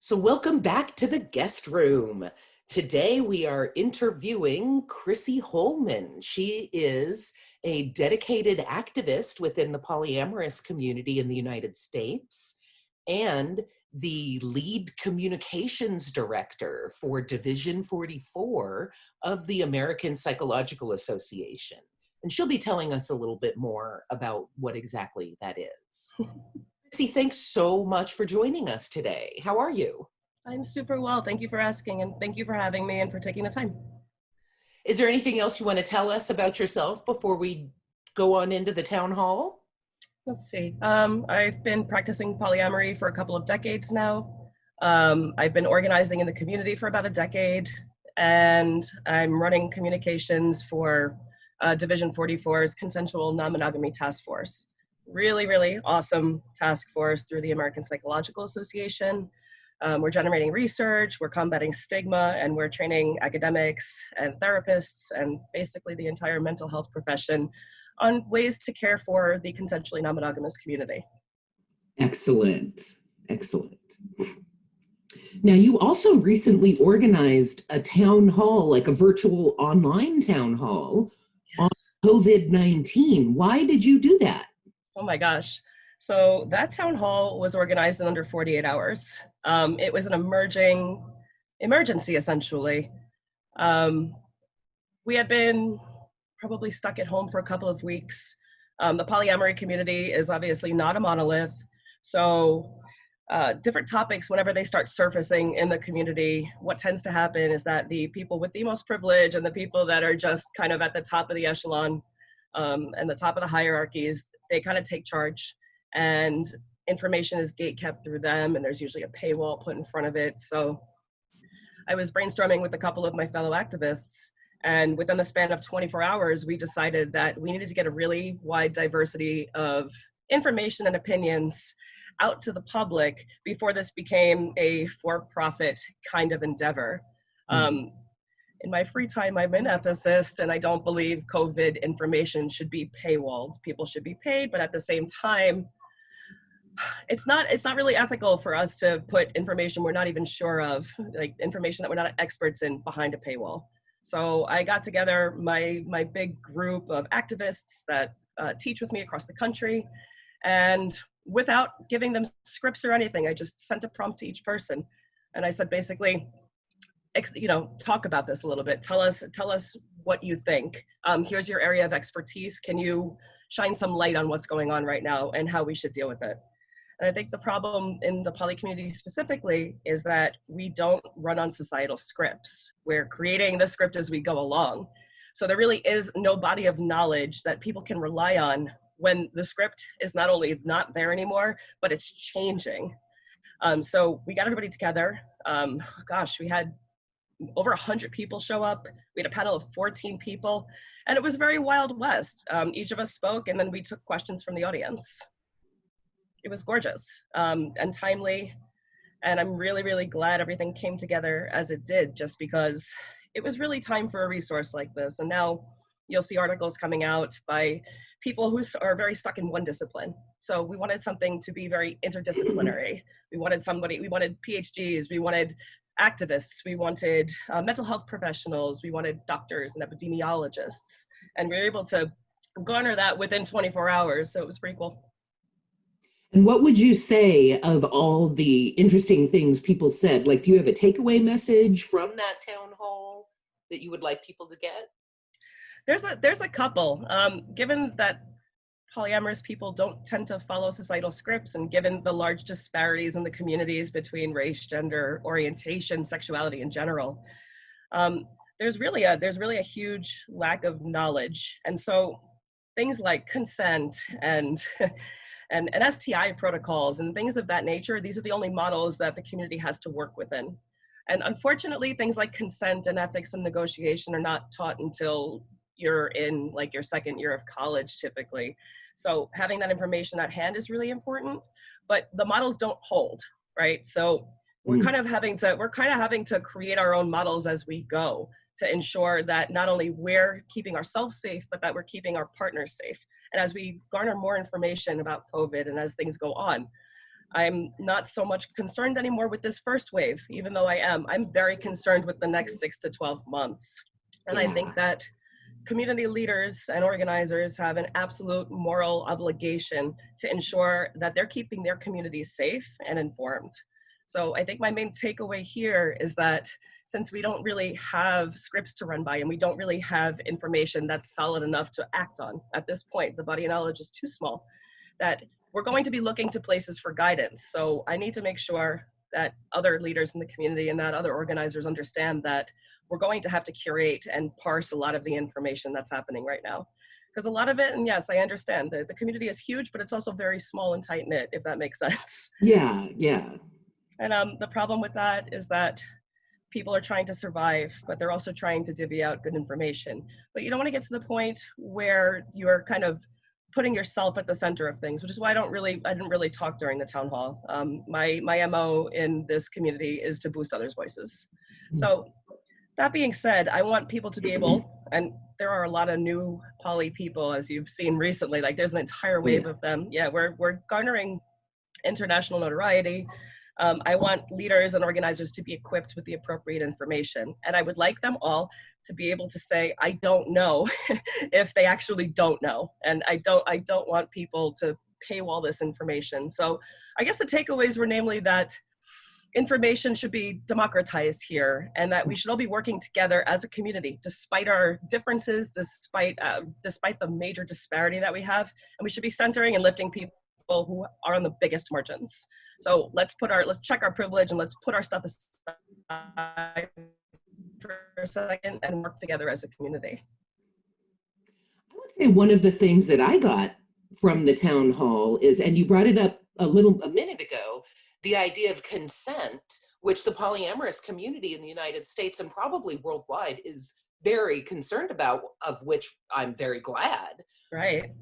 So welcome back to the guest room. Today we are interviewing Chrissy Holman. She is a dedicated activist within the polyamorous community in the United States and the lead communications director for Division 44 of the American Psychological Association. And she'll be telling us a little bit more about what exactly that is. Chrissy, thanks so much for joining us today. How are you? I'm super well. Thank you for asking, and thank you for having me and for taking the time. Is there anything else you want to tell us about yourself before we go on into the town hall? Let's see. I've been practicing polyamory for a couple of decades now. I've been organizing in the community for about a decade, and I'm running communications for Division 44's Consensual Non-Monogamy Task Force. Really, really awesome task force through the American Psychological Association. We're generating research, we're combating stigma, and we're training academics and therapists and basically the entire mental health profession on ways to care for the consensually non-monogamous community. Excellent, excellent. Now, you also recently organized a town hall, like a virtual online town hall on COVID-19. Why did you do that? Oh my gosh. So that town hall was organized in under 48 hours. It was an emergency, essentially. We had been probably stuck at home for a couple of weeks. The polyamory community is obviously not a monolith. So different topics, whenever they start surfacing in the community, what tends to happen is that the people with the most privilege and the people that are just kind of at the top of the echelon and the top of the hierarchies, they kind of take charge. And information is gatekept through them, and there's usually a paywall put in front of it. So I was brainstorming with a couple of my fellow activists, and within the span of 24 hours, we decided that we needed to get a really wide diversity of information and opinions out to the public before this became a for-profit kind of endeavor. In my free time, I'm an ethicist, and I don't believe COVID information should be paywalled. People should be paid, but at the same time, it's not really ethical for us to put information we're not even sure of, like information that we're not experts in, behind a paywall. So I got together my big group of activists that teach with me across the country, and without giving them scripts or anything, I just sent a prompt to each person, and I said, basically, talk about this a little bit. Tell us what you think. Here's your area of expertise. Can you shine some light on what's going on right now and how we should deal with it? And I think the problem in the poly community specifically is that we don't run on societal scripts. We're creating the script as we go along. So there really is no body of knowledge that people can rely on when the script is not only not there anymore, but it's changing. So we got everybody together. We had over 100 people show up. We had a panel of 14 people, and it was very Wild West. Each of us spoke, and then we took questions from the audience. It was gorgeous and timely, and I'm really, really glad everything came together as it did, just because it was really time for a resource like this. And now you'll see articles coming out by people who are very stuck in one discipline. So we wanted something to be very interdisciplinary. We wanted PhDs, we wanted activists, we wanted mental health professionals, we wanted doctors and epidemiologists, and we were able to garner that within 24 hours, so it was pretty cool. And what would you say of all the interesting things people said? Like, do you have a takeaway message from that town hall that you would like people to get? There's a couple. Given that polyamorous people don't tend to follow societal scripts, and given the large disparities in the communities between race, gender, orientation, sexuality in general, there's really a huge lack of knowledge. And so things like consent and STI protocols and things of that nature, these are the only models that the community has to work within. And unfortunately, things like consent and ethics and negotiation are not taught until you're in like your second year of college typically. So having that information at hand is really important, but the models don't hold, right? So we're kind of having to create our own models as we go to ensure that not only we're keeping ourselves safe, but that we're keeping our partners safe. And as we garner more information about COVID and as things go on, I'm not so much concerned anymore with this first wave, even though I'm very concerned with the next 6 to 12 months. And I Yeah. think that community leaders and organizers have an absolute moral obligation to ensure that they're keeping their communities safe and informed. So I think my main takeaway here is that since we don't really have scripts to run by and we don't really have information that's solid enough to act on at this point, the body of knowledge is too small, that we're going to be looking to places for guidance. So I need to make sure that other leaders in the community and that other organizers understand that we're going to have to curate and parse a lot of the information that's happening right now. Because a lot of it, and yes, I understand that the community is huge, but it's also very small and tight knit, if that makes sense. Yeah, yeah. And the problem with that is that people are trying to survive, but they're also trying to divvy out good information. But you don't want to get to the point where you're kind of putting yourself at the center of things, which is why I didn't really talk during the town hall. My MO in this community is to boost others' voices. So that being said, I want people to be able, and there are a lot of new poly people, as you've seen recently, like there's an entire wave of them. Yeah, we're garnering international notoriety. I want leaders and organizers to be equipped with the appropriate information. And I would like them all to be able to say, I don't know, if they actually don't know. And I don't want people to paywall this information. So I guess the takeaways were namely that information should be democratized here, and that we should all be working together as a community, despite our differences, despite the major disparity that we have, and we should be centering and lifting people who are on the biggest margins. So let's check our privilege and let's put our stuff aside for a second and work together as a community. I would say one of the things that I got from the town hall is, and you brought it up a minute ago, the idea of consent, which the polyamorous community in the United States and probably worldwide is very concerned about, of which I'm very glad. Right.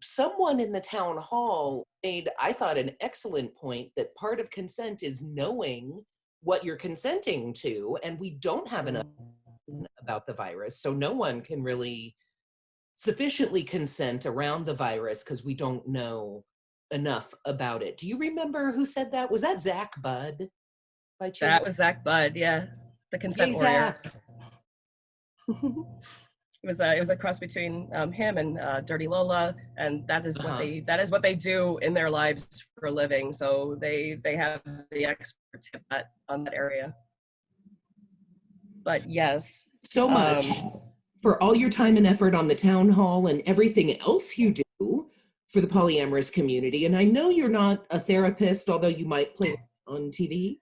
Someone in the town hall made, I thought, an excellent point that part of consent is knowing what you're consenting to, and we don't have enough about the virus, so no one can really sufficiently consent around the virus because we don't know enough about it. Do you remember who said that? Was that Zach Budd by chance? That was Zach Budd, yeah, the consent warrior. It was a cross between him and Dirty Lola, and that is what they do in their lives for a living. So they have the expert tip on that area. But yes, so much for all your time and effort on the town hall and everything else you do for the polyamorous community. And I know you're not a therapist, although you might play on TV.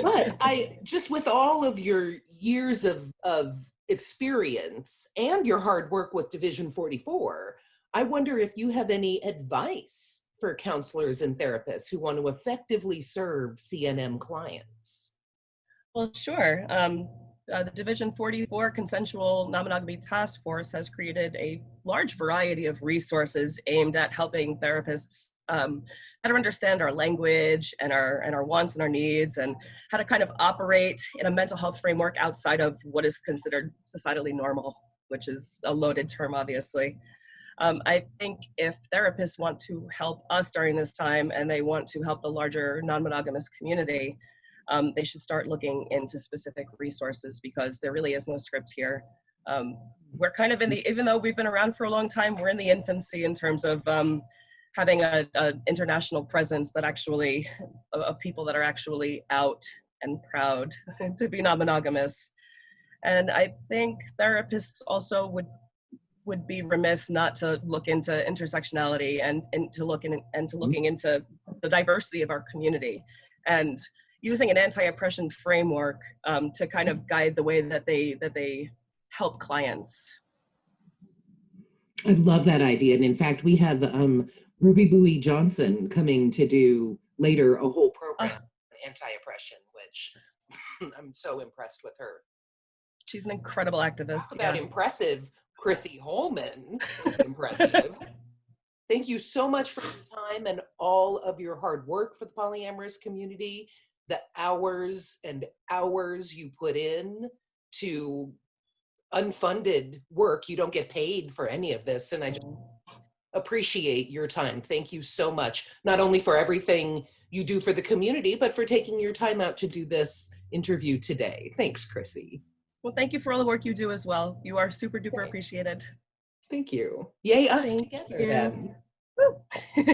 But I just, with all of your years of experience and your hard work with Division 44, I wonder if you have any advice for counselors and therapists who want to effectively serve CNM clients. Well, sure. The Division 44 Consensual Non-Monogamy Task Force has created a large variety of resources aimed at helping therapists better understand our language and our wants and our needs, and how to kind of operate in a mental health framework outside of what is considered societally normal, which is a loaded term, obviously. I think if therapists want to help us during this time and they want to help the larger non-monogamous community, they should start looking into specific resources, because there really is no script here. We're kind of even though we've been around for a long time, we're in the infancy in terms of having a international presence that actually, of people that are actually out and proud to be non-monogamous. And I think therapists also would be remiss not to look into intersectionality and looking into the diversity of our community, and using an anti-oppression framework to kind of guide the way that they help clients. I love that idea. And in fact, we have Ruby Bowie Johnson coming to do later a whole program on anti-oppression, which I'm so impressed with her. She's an incredible activist. Talk about impressive. Chrissy Holman is impressive. Thank you so much for your time and all of your hard work for the polyamorous community, the hours and hours you put in to unfunded work. You don't get paid for any of this, and appreciate your time. Thank you so much, not only for everything you do for the community, but for taking your time out to do this interview today. Thanks, Chrissy. Well, thank you for all the work you do as well. You are super duper Thanks. appreciated. Thank you. Yay, us Thank together you. then. Woo.